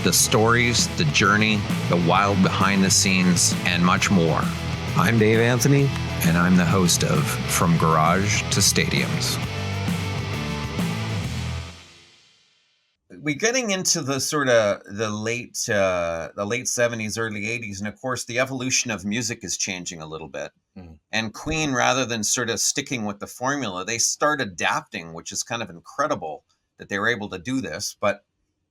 the stories, the journey, the wild behind the scenes, and much more. I'm Dave Anthony, and I'm the host of From Garage to Stadiums. We're getting into the sort of the late 70s, early 80s, and of course the evolution of music is changing a little bit. And Queen, rather than sort of sticking with the formula, they start adapting, which is kind of incredible that they were able to do this. But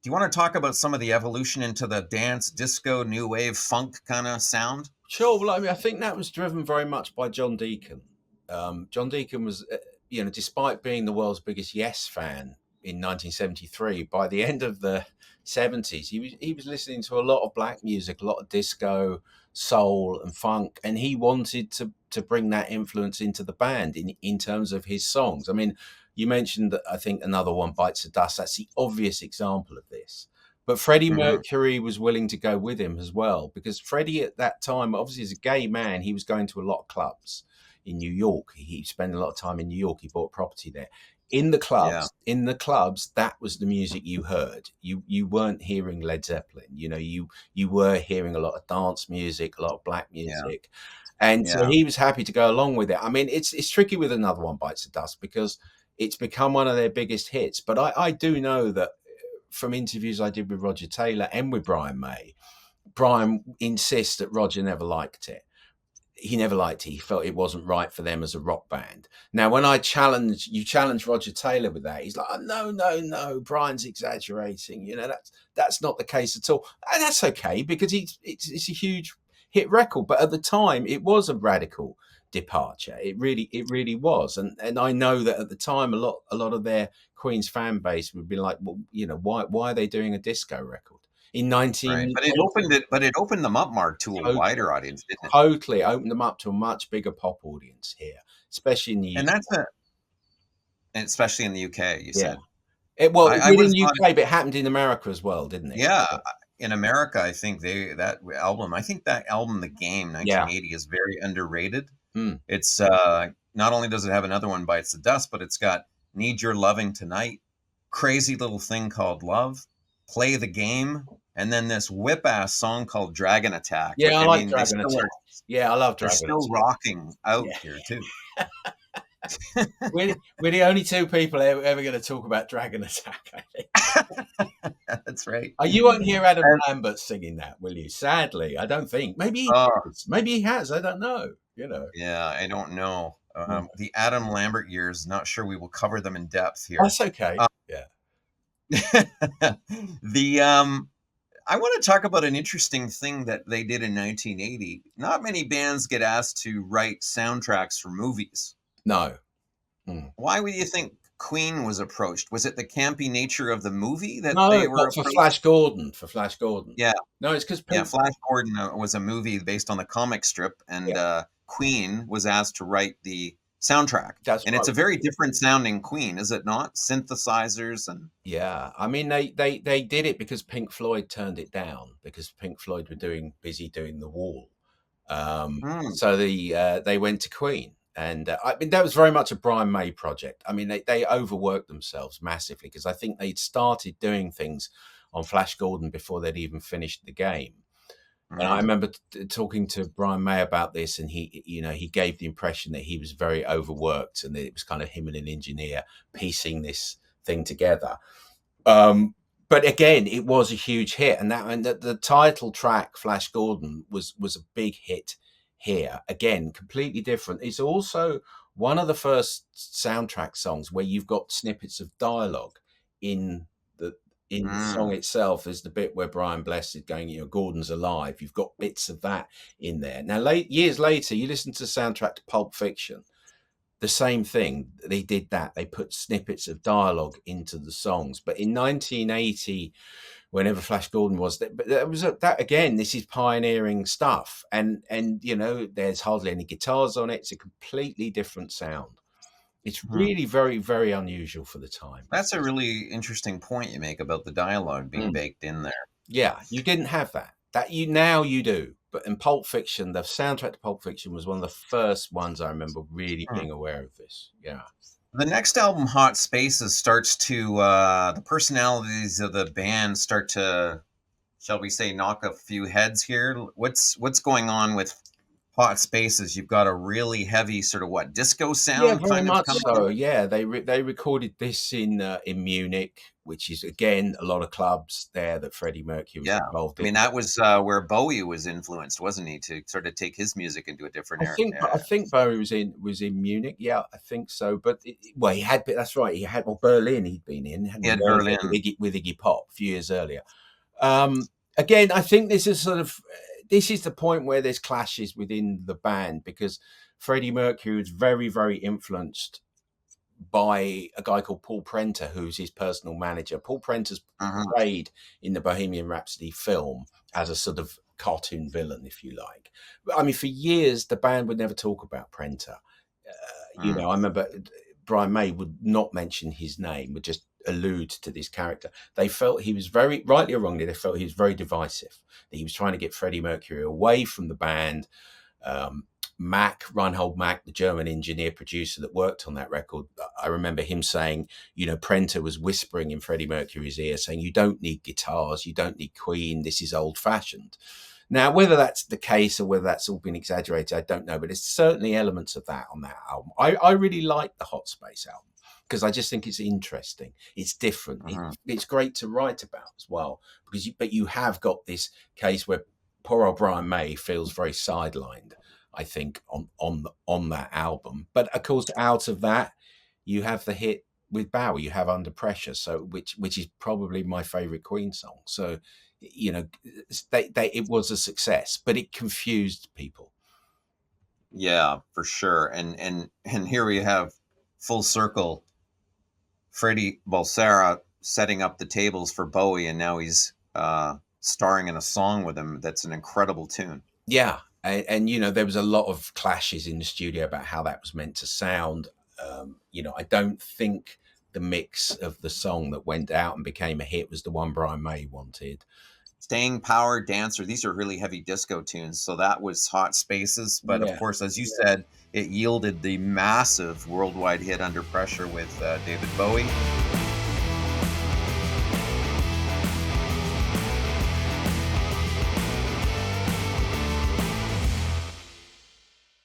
do you want to talk about some of the evolution into the dance, disco, new wave, funk kind of sound? Sure. Well, I mean, I think that was driven very much by John Deacon. John Deacon was, despite being the world's biggest Yes fan in 1973, by the end of the 70s, he was listening to a lot of black music, a lot of disco, soul, and funk, and he wanted to bring that influence into the band in terms of his songs. I mean, you mentioned that, I think, Another One Bites the Dust. That's the obvious example of this. But Freddie Mercury was willing to go with him as well, because Freddie at that time, obviously as a gay man, he was going to a lot of clubs in New York. He spent a lot of time in New York. He bought property there. In the clubs, that was the music you heard. You weren't hearing Led Zeppelin. You were hearing a lot of dance music, a lot of black music. And so he was happy to go along with it. I mean, it's tricky with Another One Bites the Dust because it's become one of their biggest hits. But I do know that from interviews I did with Roger Taylor and with Brian May, Brian insists that Roger never liked it. He never liked it. He felt it wasn't right for them as a rock band. Now, when I challenge Roger Taylor with that, he's like, oh, no, Brian's exaggerating. That's not the case at all. And that's okay, because it's a huge hit record. But at the time, it was a radical departure. It really was. And I know that at the time, a lot of their Queen's fan base would be like, well, why are they doing a disco record? In 19, right. But it opened them up, Mark, to a wider audience, didn't it? Totally opened them up to a much bigger pop audience here, especially in the UK. And especially in the UK, you said. It in the UK, but it happened in America as well, didn't it? Yeah, in America, I think that album, The Game, 1980, is very underrated. It's not only does it have Another One Bites the Dust, but it's got Need Your Loving Tonight, Crazy Little Thing Called Love, Play the Game, and then this whip-ass song called Dragon Attack. Yeah, I like Dragon Attack. I love Dragon Attack. They're still rocking out here, too. We're the only two people ever going to talk about Dragon Attack, I think. That's right. You won't hear Adam Lambert singing that, will you? Sadly, I don't think. Maybe he has. I don't know. Yeah, I don't know. The Adam Lambert years, not sure we will cover them in depth here. That's okay. I want to talk about an interesting thing that they did in 1980. Not many bands get asked to write soundtracks for movies. No. Why would you think Queen was approached? Was it the campy nature of the movie that they were approached? For Flash Gordon. Yeah. No, it's because Flash Gordon was a movie based on the comic strip, and Queen was asked to write the soundtrack. It's a very different sounding Queen, is it not? Synthesizers and I mean they did it because Pink Floyd turned it down, because Pink Floyd were busy doing The Wall. So they went to Queen. And I mean, that was very much a Brian May project. I mean, they overworked themselves massively, because I think they'd started doing things on Flash Gordon before they'd even finished the game. And I remember talking to Brian May about this, and he gave the impression that he was very overworked, and that it was kind of him and an engineer piecing this thing together. But again, it was a huge hit, and the title track, Flash Gordon, was a big hit here. Again, completely different. It's also one of the first soundtrack songs where you've got snippets of dialogue in the song itself. There's the bit where Brian Blessed is going, Gordon's alive. You've got bits of that in there. Now, years later, you listen to the soundtrack to Pulp Fiction. The same thing. They did that. They put snippets of dialogue into the songs. But in 1980, whenever Flash Gordon was, that again, this is pioneering stuff. And there's hardly any guitars on it. It's a completely different sound. It's really very, very unusual for the time. That's a really interesting point you make about the dialogue being baked in there. Yeah, you didn't have that. Now you do. But in Pulp Fiction, the soundtrack to Pulp Fiction was one of the first ones I remember really being aware of this. Yeah. The next album, Hot Spaces, starts to the personalities of the band start to shall we say, knock a few heads here. What's going on with Hot Spaces? You've got a really heavy sort of what disco Yeah, sound very kind of much coming so. through. Yeah, they recorded this in Munich, which is again a lot of clubs there that Freddie Mercury was Yeah, involved I in. mean that was where Bowie was influenced, wasn't he, to sort of take his music into a different area? I think Bowie was in Munich. Yeah, I think so. But well, he had. That's right. He had. Well, Berlin. He'd been in, hadn't He he? had Earlier Berlin. with Iggy Pop a few years earlier. Again, I think this is sort of this is the point where there's clashes within the band because Freddie Mercury was very, very influenced by a guy called Paul Prenter, who's his personal manager. Paul Prenter's Uh-huh. portrayed in the Bohemian Rhapsody film as a sort of cartoon villain, if you like. I mean, for years, the band would never talk about Prenter. Mm. I remember Brian May would not mention his name, would just allude to this character. They felt he was very, rightly or wrongly, they felt he was very divisive, that he was trying to get Freddie Mercury away from the band. Um, Reinhold Mack, the German engineer producer that worked on that record, I remember him saying, Prenter was whispering in Freddie Mercury's ear, saying, "You don't need guitars, you don't need Queen, this is old fashioned." Now, whether that's the case or whether that's all been exaggerated, I don't know, but there's certainly elements of that on that album. I really like the Hot Space album because I just think it's interesting. It's different. Uh-huh. It's great to write about as well but you have got this case where poor old Brian May feels very sidelined, I think, on that album. But of course, out of that, you have the hit with Bowie. You have Under Pressure, so which is probably my favorite Queen song. So, it was a success, but it confused people. Yeah, for sure. And here we have full circle Freddie Balsara setting up the tables for Bowie, and now he's starring in a song with him. That's an incredible tune. Yeah, and there was a lot of clashes in the studio about how that was meant to sound. I don't think the mix of the song that went out and became a hit was the one Brian May wanted. Staying Power, Dancer, these are really heavy disco tunes. So that was Hot Spaces. But of Yeah, course, as you said, it yielded the massive worldwide hit Under Pressure with David Bowie.